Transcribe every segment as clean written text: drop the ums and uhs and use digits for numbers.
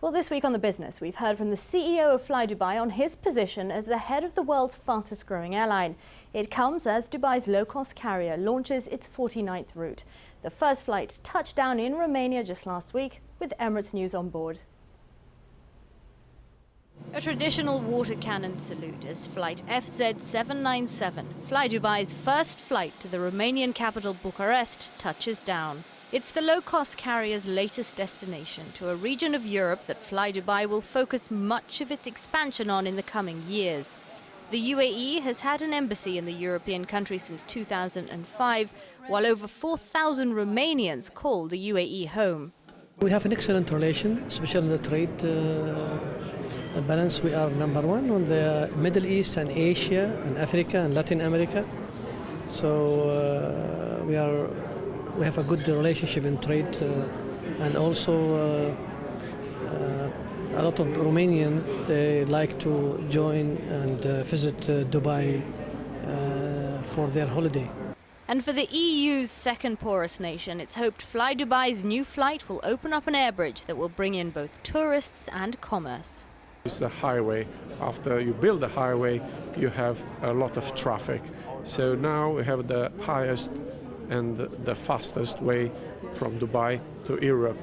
Well, this week on The Business, we've heard from the CEO of FlyDubai on his position as the head of the world's fastest growing airline. It comes as Dubai's low-cost carrier launches its 49th route. The first flight touched down in Romania just last week, with Emirates news on board. A traditional water cannon salute as flight FZ797, FlyDubai's first flight to the Romanian capital Bucharest, touches down. It's the low-cost carrier's latest destination to a region of Europe that FlyDubai will focus much of its expansion on in the coming years. The UAE has had an embassy in the European country since 2005, while over 4,000 Romanians call the UAE home. We have an excellent relation, especially in the trade balance. We are number one on the Middle East and Asia and Africa and Latin America. So we have a good relationship in trade, and also a lot of Romanians, they like to join and visit Dubai for their holiday. And for the EU's second poorest nation, it's hoped FlyDubai's new flight will open up an air bridge that will bring in both tourists and commerce. It's the highway. After you build the highway, you have a lot of traffic. So now we have the highest and the fastest way from Dubai to Europe.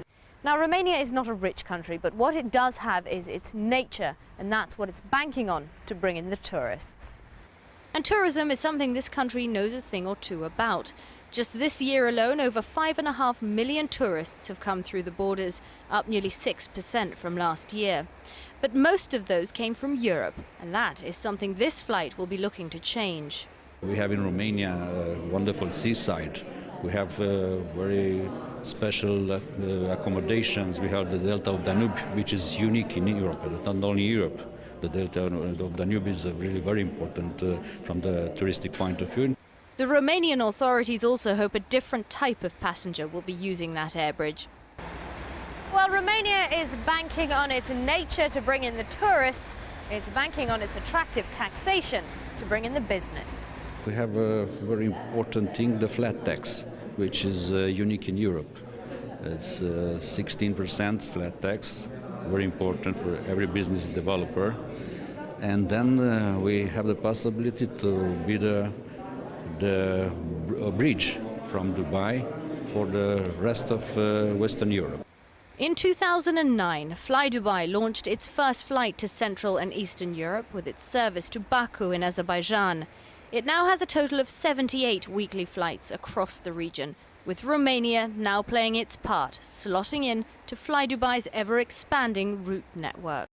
Now, Romania is not a rich country, but what it does have is its nature, and that's what it's banking on to bring in the tourists. And tourism is something this country knows a thing or two about. Just this year alone, over 5.5 million tourists have come through the borders, up nearly 6% from last year. But most of those came from Europe, and that is something this flight will be looking to change. We have in Romania a wonderful seaside. We have very special accommodations. We have the Delta of Danube, which is unique in Europe, not only Europe. The Delta of Danube is really very important from the touristic point of view. The Romanian authorities also hope a different type of passenger will be using that air bridge. While Romania is banking on its nature to bring in the tourists, it's banking on its attractive taxation to bring in the business. We have a very important thing, the flat tax, which is unique in Europe. It's 16% flat tax, very important for every business developer. And then we have the possibility to build a bridge from Dubai for the rest of Western Europe. In 2009, FlyDubai launched its first flight to Central and Eastern Europe with its service to Baku in Azerbaijan. It now has a total of 78 weekly flights across the region, with Romania now playing its part, slotting in to FlyDubai's ever-expanding route network.